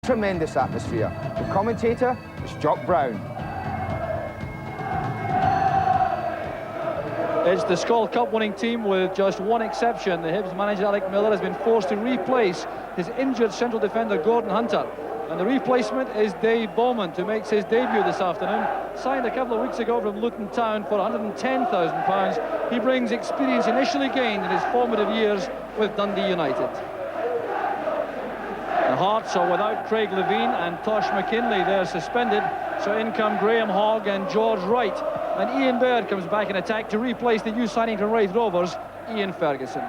Tremendous atmosphere. The commentator is Jock Brown. It's the Skull Cup winning team with just one exception. The Hibs manager Alec Miller has been forced to replace his injured central defender Gordon Hunter. And the replacement is Dave Beaumont, who makes his debut this afternoon. Signed a couple of weeks ago from Luton Town for £110,000. He brings experience initially gained in his formative years with Dundee United. The Hearts are without Craig Levine and Tosh McKinley. They're suspended. So in come Graham Hogg and George Wright. And Ian Baird comes back in attack to replace the new signing from Raith Rovers, Ian Ferguson.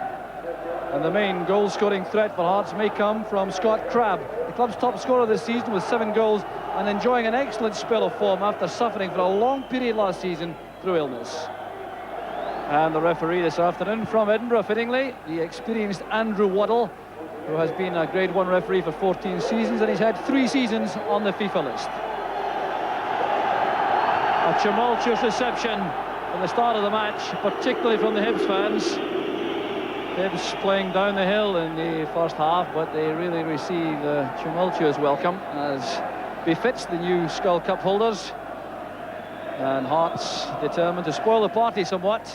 And the main goal-scoring threat for Hearts may come from Scott Crabb, the club's top scorer this season with 7 goals and enjoying an excellent spell of form after suffering for a long period last season through illness. And the referee this afternoon from Edinburgh, fittingly, the experienced Andrew Waddle, who has been a Grade 1 referee for 14 seasons, and he's had 3 seasons on the FIFA list. A tumultuous reception at the start of the match, particularly from the Hibs fans. Hibs playing down the hill in the first half, but they really receive a tumultuous welcome, as befits the new Skull Cup holders. And Hearts determined to spoil the party somewhat.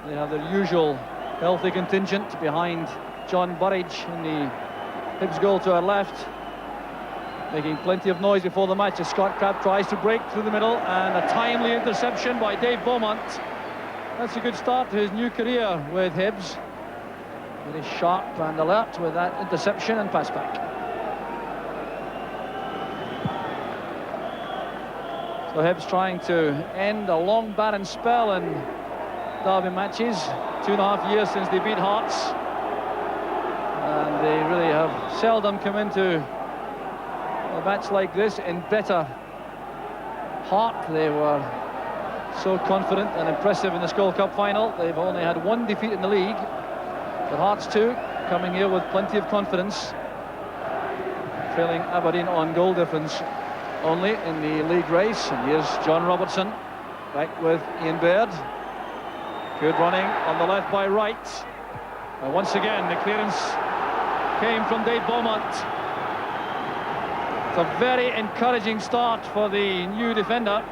They have their usual healthy contingent behind John Burridge in the Hibs goal to our left, making plenty of noise before the match as Scott Crabb tries to break through the middle, and a timely interception by Dave Beaumont. That's a good start to his new career with Hibs. Very sharp and alert with that interception and pass back. So Hibs trying to end a long barren spell in derby matches. 2.5 years since they beat Hearts. And they really have seldom come into a match like this in better heart. They were so confident and impressive in the Skull Cup final. They've only had 1 defeat in the league. But Hearts too, coming here with plenty of confidence, trailing Aberdeen on goal difference only in the league race. And here's John Robertson back with Ian Baird. Good running on the left by Wright. And once again the clearance came from Dave Beaumont. It's a very encouraging start for the new defender.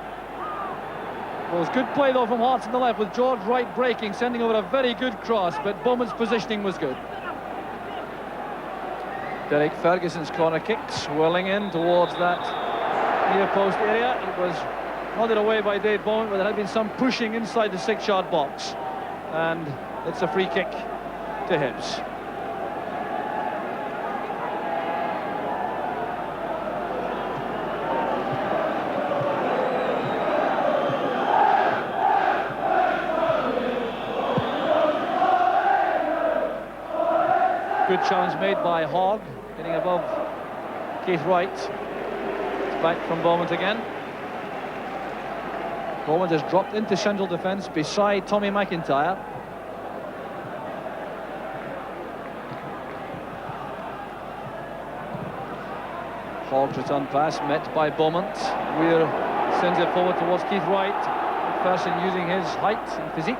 It was good play though from Hearts on the left, with George Wright breaking, sending over a very good cross, but Beaumont's positioning was good. Derek Ferguson's corner kick swirling in towards that near post area. It was nodded away by Dave Beaumont, but there had been some pushing inside the 6-yard box, and it's a free kick to Hibs. Good challenge made by Hogg, getting above Keith Wright. It's back from Beaumont again. Beaumont has dropped into central defence beside Tommy McIntyre. Hogg's return pass met by Beaumont. Weir sends it forward towards Keith Wright. McPherson using his height and physique.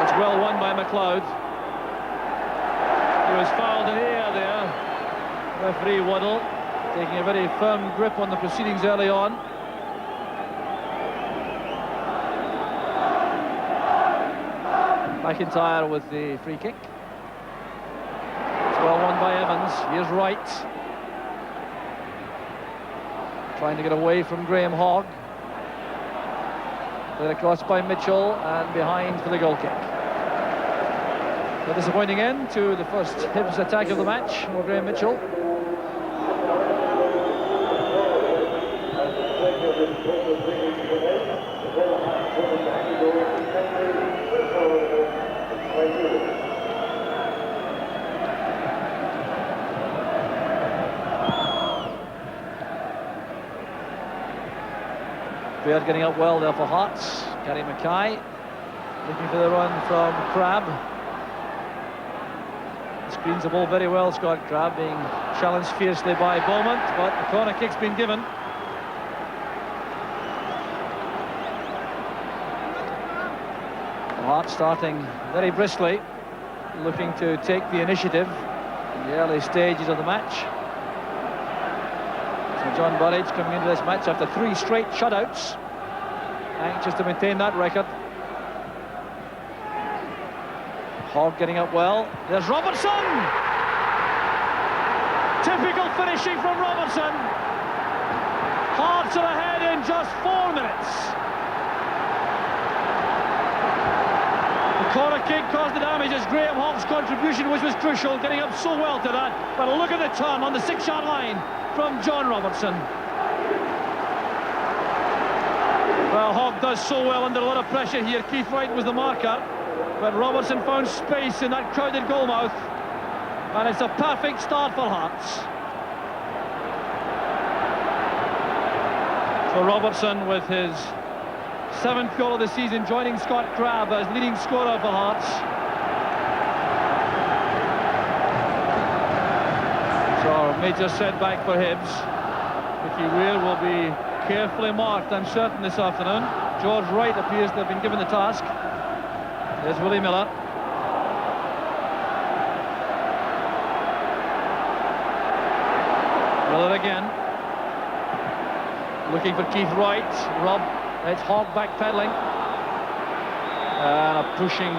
It's well won by McLeod. He was fouled in the air there. Referee Waddle taking a very firm grip on the proceedings early on. McIntyre with the free kick. It's well won by Evans. Here's Wright, trying to get away from Graham Hogg. Played across by Mitchell and behind for the goal kick. A disappointing end to the first Hibs attack of the match for Graham Mitchell. Baird getting up well there for Hearts. Gary Mackay looking for the run from Crabb. Screens the ball very well, Scott Crabb, being challenged fiercely by Beaumont, but the corner kick's been given. Hearts starting very briskly, looking to take the initiative. the early stages of the match. So John Burridge coming into this match after 3 straight shutouts, anxious to maintain that record. Hogg getting up well. There's Robertson! Typical finishing from Robertson. Hearts are ahead in just 4 minutes. The corner kick caused the damage as Graham Hogg's contribution, which was crucial, getting up so well to that. But look at the turn on the 6-yard line from John Robertson. Well, Hogg does so well under a lot of pressure here. Keith Wright was the marker, but Robertson found space in that crowded goalmouth, and it's a perfect start for Hearts. So Robertson with his 7th goal of the season, joining Scott Crabb as leading scorer for Hearts. So major setback for Hibs. Mickey Weir will be carefully marked, I'm certain, this afternoon. George Wright appears to have been given the task. There's Willie Miller. Miller again. Looking for Keith Wright. Rob, it's Hogg backpedaling. And a pushing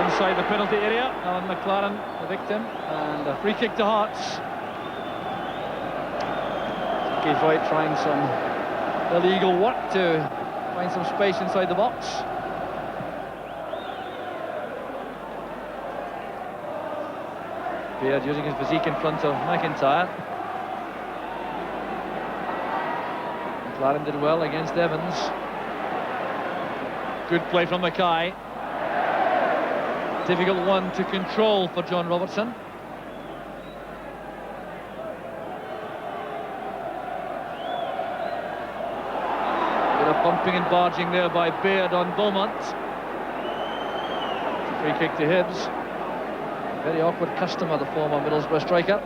inside the penalty area. Alan McLaren, the victim. And a free kick to Hearts. Keith Wright trying some illegal work to find some space inside the box. Beard using his physique in front of McIntyre. McLaren did well against Evans. Good play from Mackay. Difficult one to control for John Robertson. Bit of bumping and barging there by Beard on Beaumont. Free kick to Hibs. Very awkward customer, the former Middlesbrough striker.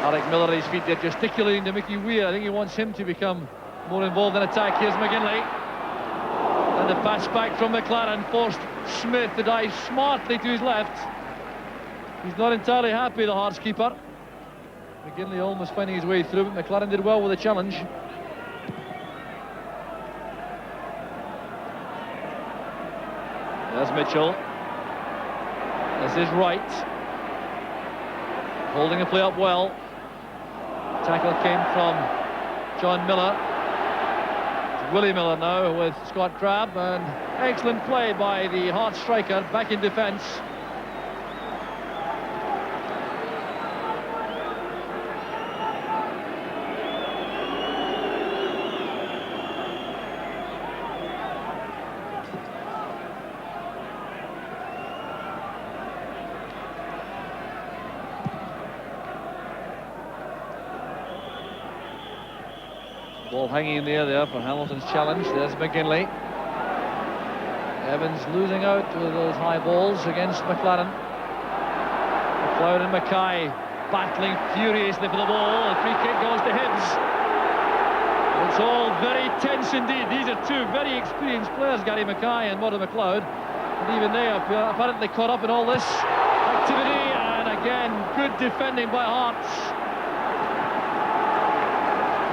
Alec Miller at his feet there, gesticulating to Mickey Weir. I think he wants him to become more involved in attack. Here's McGinley. And the pass back from McLaren forced Smith to dive smartly to his left. He's not entirely happy, the Hearts keeper. McGinley almost finding his way through, but McLaren did well with the challenge. There's Mitchell. This is Wright. Holding the play up well. Tackle came from John Miller. It's Willie Miller now with Scott Crabb, and excellent play by the Hearts striker back in defence. Ball hanging in the air there for Hamilton's challenge. There's McGinley. Evans losing out with those high balls against McLaren. McLeod and Mackay battling furiously for the ball. The free kick goes to Hibs. It's all very tense indeed. These are two very experienced players, Gary Mackay and Murdo McLeod. And even they are apparently caught up in all this activity. And again, good defending by Hearts.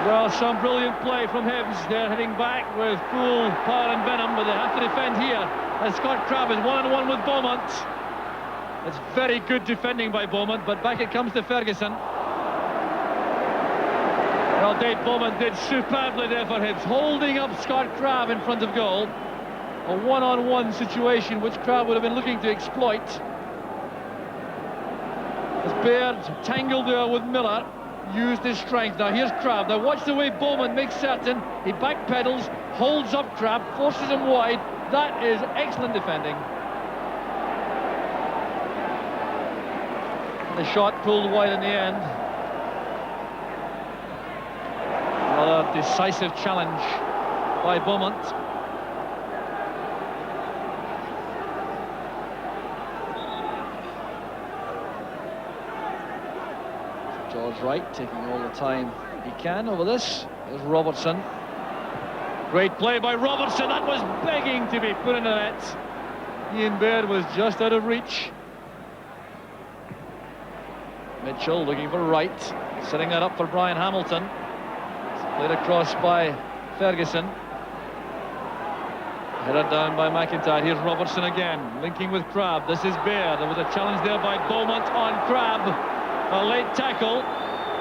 Well, some brilliant play from Hibs. They're heading back with full power and venom, but they have to defend here. And Scott Crabb is one-on-one with Beaumont. It's very good defending by Beaumont, but back it comes to Ferguson. Well, Dave Beaumont did superbly there for Hibs, holding up Scott Crabb in front of goal. A one-on-one situation which Crabb would have been looking to exploit. As Baird tangled there with Miller, used his strength. Now here's Crabb. Now watch the way Beaumont makes certain he backpedals, holds up Crabb, forces him wide. That is excellent defending. And the shot pulled wide in the end. Another decisive challenge by Beaumont. George Wright taking all the time he can over this. There's Robertson. Great play by Robertson. That was begging to be put in the net. Ian Baird was just out of reach. Mitchell looking for Wright, setting that up for Brian Hamilton. It's played across by Ferguson. Headed down by McIntyre. Here's Robertson again, linking with Crabb. This is Baird. There was a challenge there by Beaumont on Crabb. A late tackle,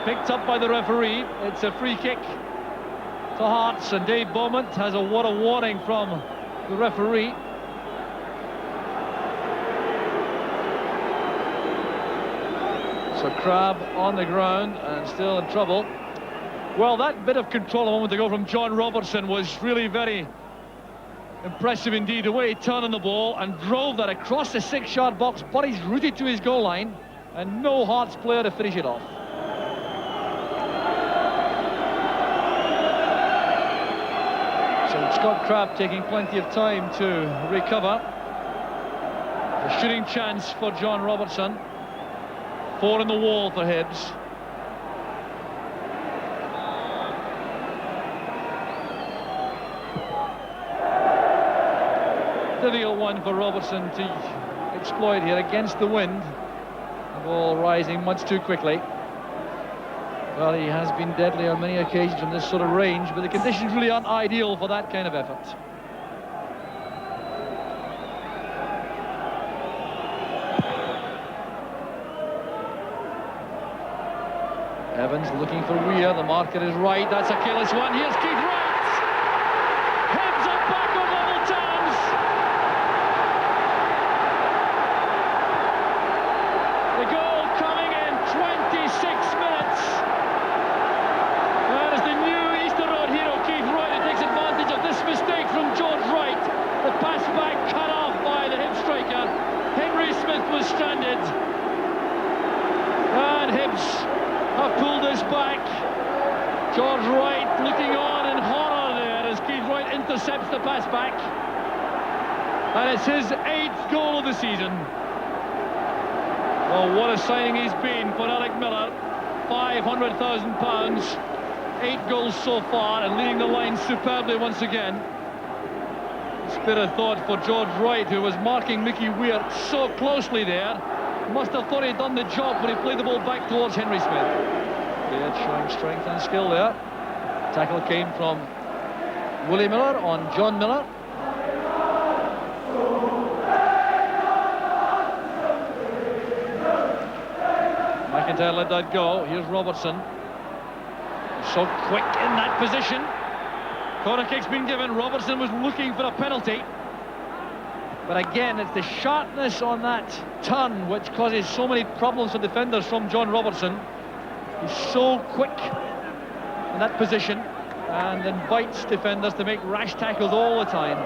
picked up by the referee. It's a free kick to Hearts, and Dave Beaumont has a what a warning from the referee. So Crabb on the ground and still in trouble. Well, that bit of control a moment ago from John Robertson was really very impressive indeed. The way he turned on the ball and drove that across the 6-yard box, but he's rooted to his goal line, and no Hearts player to finish it off. So Scott Crabb taking plenty of time to recover. A shooting chance for John Robertson. 4 in the wall for Hibs. Difficult one for Robertson to exploit here against the wind. The ball rising much too quickly. Well, he has been deadly on many occasions from this sort of range, but the conditions really aren't ideal for that kind of effort. Evans looking for Weir. The marker is right. That's a careless one. Here's Keith Wright. Hibs are back on level terms. The goal coming in 26 minutes. That is the new Easter Road hero, Keith Wright, who takes advantage of this mistake from George Wright. The pass back cut off by the Hibs striker. Henry Smith was stranded. And Hibs have pulled this back. George Wright looking on in horror there as Keith Wright intercepts the pass back. And it's his 8th goal of the season. Well, what a signing he's been for Alec Miller. £500,000, 8 goals so far, and leading the line superbly once again. Spit of thought for George Wright, who was marking Mickey Weir so closely there. Must have thought he'd done the job when he played the ball back towards Henry Smith. Baird showing strength and skill there. Tackle came from Willie Miller on John Miller. McIntyre let that go. Here's Robertson. So quick in that position. Corner kick's been given. Robertson was looking for a penalty. But again, it's the sharpness on that turn which causes so many problems for defenders from John Robertson. He's so quick in that position and invites defenders to make rash tackles all the time.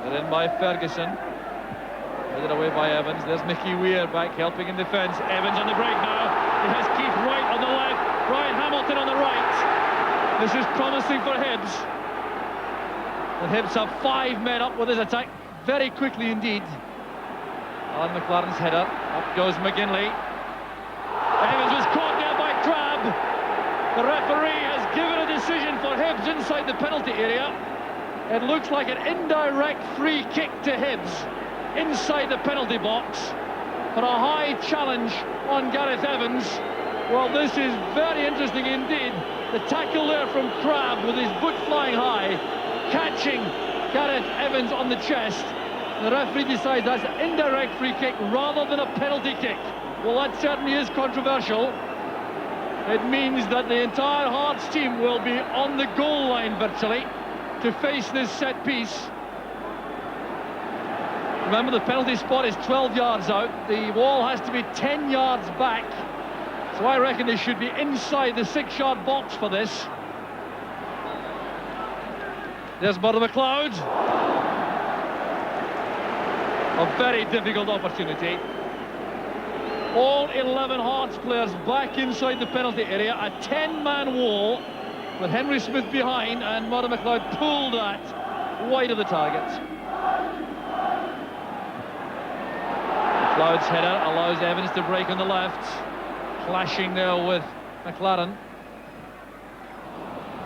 They're in by Ferguson. Headed away by Evans. There's Mickey Weir back helping in defence. Evans on the break now. He has Keith Wright on the left, Brian Hamilton on the right. This is promising for Hibs. And Hibs have 5 men up with his attack very quickly indeed. On McLaren's header. Up goes McGinley. Evans was caught there by Crabb. The referee has given a decision for Hibs inside the penalty area. It looks like an indirect free kick to Hibs inside the penalty box for a high challenge on Gareth Evans. Well, this is very interesting indeed. The tackle there from Crabb with his boot flying high, catching Gareth Evans on the chest. The referee decides that's an indirect free kick rather than a penalty kick. Well, that certainly is controversial. It means that the entire Hearts team will be on the goal line virtually to face this set piece. Remember, the penalty spot is 12 yards out. The wall has to be 10 yards back. So I reckon they should be inside the 6-yard box for this. There's Murdo McLeod. A very difficult opportunity. All 11 Hearts players back inside the penalty area. A 10-man wall with Henry Smith behind, and Murdo McLeod pulled that wide of the target. McLeod's header allows Evans to break on the left. Clashing there with McLaren.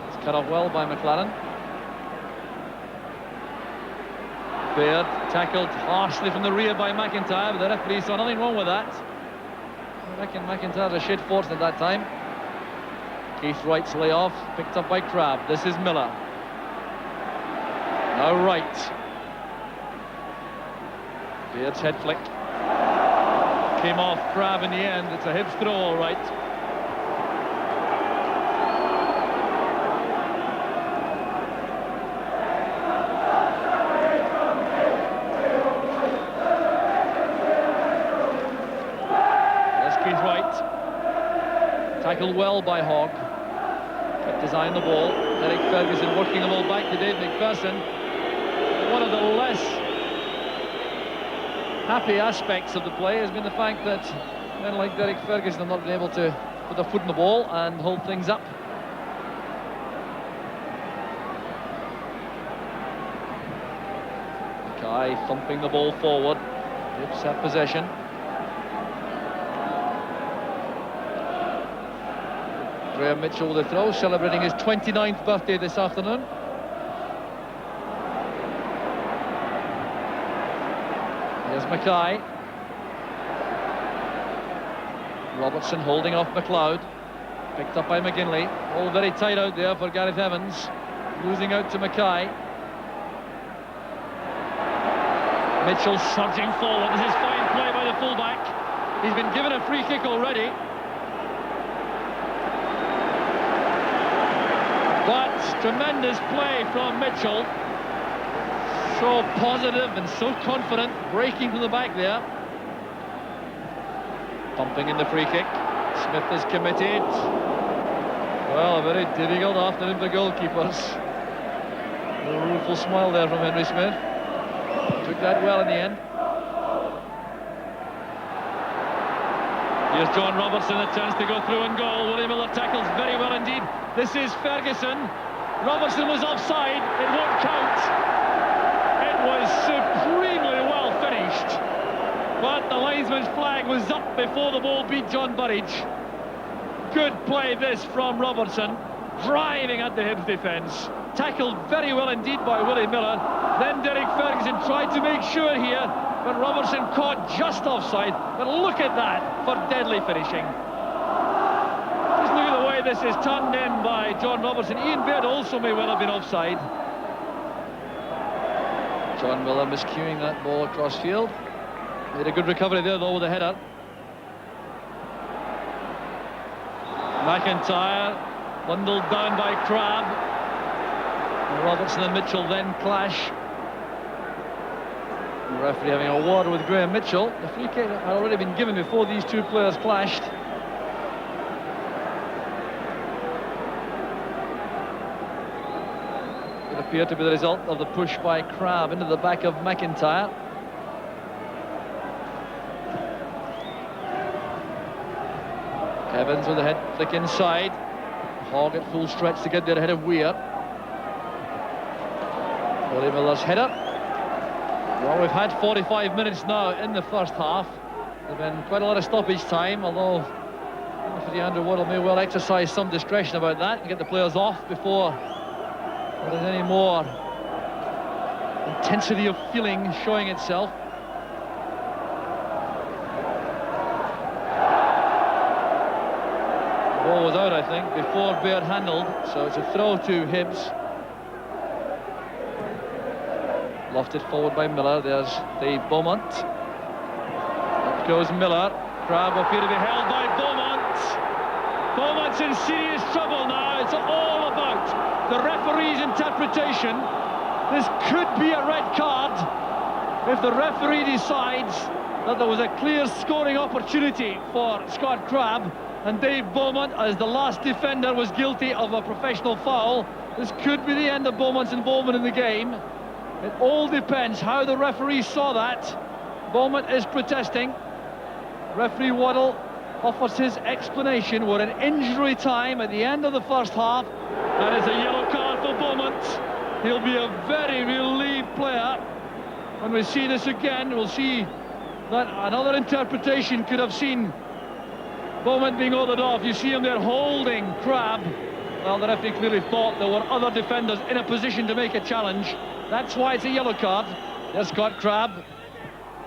It's cut off well by McLaren. Baird tackled harshly from the rear by McIntyre, but the referee saw nothing wrong with that. I reckon McIntyre a shade fortunate at that time. Keith Wright's layoff, picked up by Crabb. This is Miller. Now Wright. Baird's head flick. Came off Crabb in the end. It's a Hibs throw, all right. There's Keith Wright. Tackled well by Hogg. Kept his eye on the ball. Derek Ferguson working the ball back to Dave McPherson. One of the less happy aspects of the play has been the fact that men like Derek Ferguson have not been able to put their foot in the ball and hold things up. Mackay thumping the ball forward. Hibs have possession. Graham Mitchell with a throw, celebrating his 29th birthday this afternoon. Here's Mackay. Robertson holding off McLeod. Picked up by McGinley. All very tight out there for Gareth Evans. Losing out to Mackay. Mitchell surging forward. This is fine play by the fullback. He's been given a free kick already. But tremendous play from Mitchell. So positive and so confident, breaking from the back there. Pumping in the free kick. Smith is committed. Well, a very difficult afternoon for goalkeepers. A rueful smile there from Henry Smith. Took that well in the end. Here's John Robertson, a chance to go through and goal. Willie Miller tackles very well indeed. This is Ferguson. Robertson was offside. It won't count. It was supremely well finished. But the linesman's flag was up before the ball beat John Burridge. Good play this from Robertson. Driving at the Hibs defence. Tackled very well indeed by Willie Miller. Then Derek Ferguson tried to make sure here, but Robertson caught just offside. But look at that for deadly finishing. Just look at the way this is turned in by John Robertson. Ian Baird also may well have been offside. John Miller miscuing that ball across field. Made a good recovery there though with a header. McIntyre bundled down by Crabb. And Robertson and Mitchell then clash. The referee having a word with Graham Mitchell. The free kick had already been given before these two players clashed. It appeared to be the result of the push by Crabb into the back of McIntyre. Evans with a head flick inside. Hogg at full stretch to get there ahead of Weir. Willie Miller's header. Well, we've had 45 minutes now in the first half. There's been quite a lot of stoppage time, although referee Andrew Waddle may well exercise some discretion about that and get the players off before there's any more intensity of feeling showing itself. The ball was out, I think, before Baird handled, so it's a throw to Hibs. Lofted forward by Miller. There's Dave Beaumont. Up goes Miller. Crabb appear to be held by Beaumont. Beaumont's in serious trouble now. It's all about the referee's interpretation. This could be a red card if the referee decides that there was a clear scoring opportunity for Scott Crabb, and Dave Beaumont, as the last defender, was guilty of a professional foul. This could be the end of Beaumont's involvement in the game. It all depends how the referee saw that. Beaumont is protesting. Referee Waddle offers his explanation. We're in injury time at the end of the first half. That is a yellow card for Beaumont. He'll be a very relieved player. When we see this again, we'll see that another interpretation could have seen Bowman being ordered off. You see him there holding Crabbe. Well, the referee clearly thought there were other defenders in a position to make a challenge. That's why it's a yellow card. There's Scott Crabbe.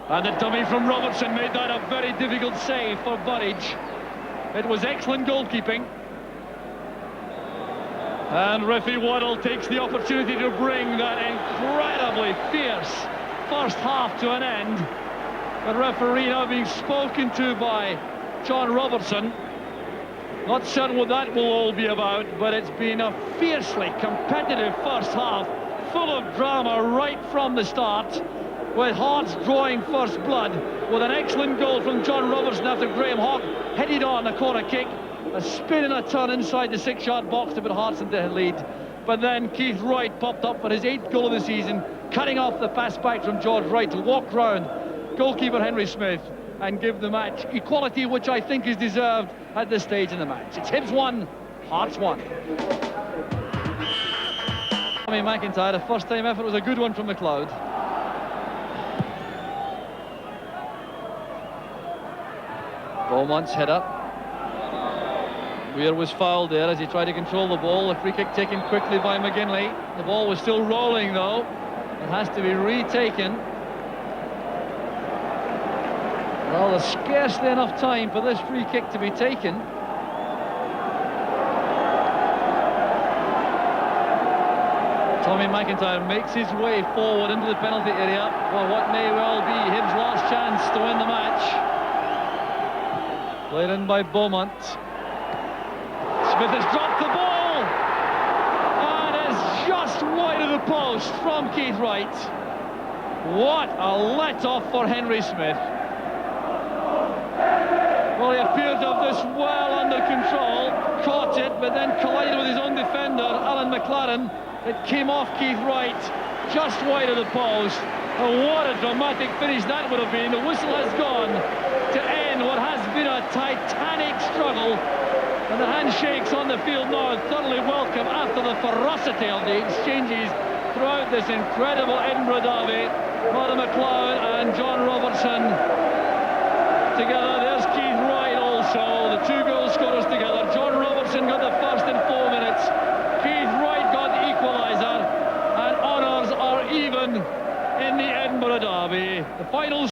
And the dummy from Robertson made that a very difficult save for Burridge. It was excellent goalkeeping. And referee Waddle takes the opportunity to bring that incredibly fierce first half to an end. The referee now being spoken to by John Robertson. Not certain what that will all be about, but it's been a fiercely competitive first half, full of drama right from the start, with Hearts drawing first blood, with an excellent goal from John Robertson after Graham Hawke headed on a corner kick, a spin and a turn inside the 6-yard box to put Hearts into the lead. But then Keith Wright popped up for his 8th goal of the season, cutting off the pass back from George Wright to walk round goalkeeper Henry Smith and give the match equality, which I think is deserved at this stage in the match. It's Hibs 1, Hearts 1. Tommy McIntyre, the first time effort was a good one from McLeod. Beaumont's header. Weir was fouled there as he tried to control the ball. The free kick taken quickly by McGinley. The ball was still rolling though. It has to be retaken. Well, there's scarcely enough time for this free kick to be taken. Tommy McIntyre makes his way forward into the penalty area for what may well be Hibs' last chance to win the match. Played in by Beaumont. Smith has dropped the ball and is just wide of the post from Keith Wright. What a let-off for Henry Smith. Well, he appeared to have this well under control, caught it, but then collided with his own defender, Alan McLaren. It came off Keith Wright, just wide of the post. And what a dramatic finish that would have been. The whistle has gone to end what has been a titanic struggle. And the handshakes on the field now are thoroughly welcome after the ferocity of the exchanges throughout this incredible Edinburgh derby. Martin McLeod and John Robertson together. There's Keith Wright also, the 2 goal scorers together. John Robertson got the first in 4 minutes. Keith Wright got the equaliser, and honours are even in the Edinburgh derby. The final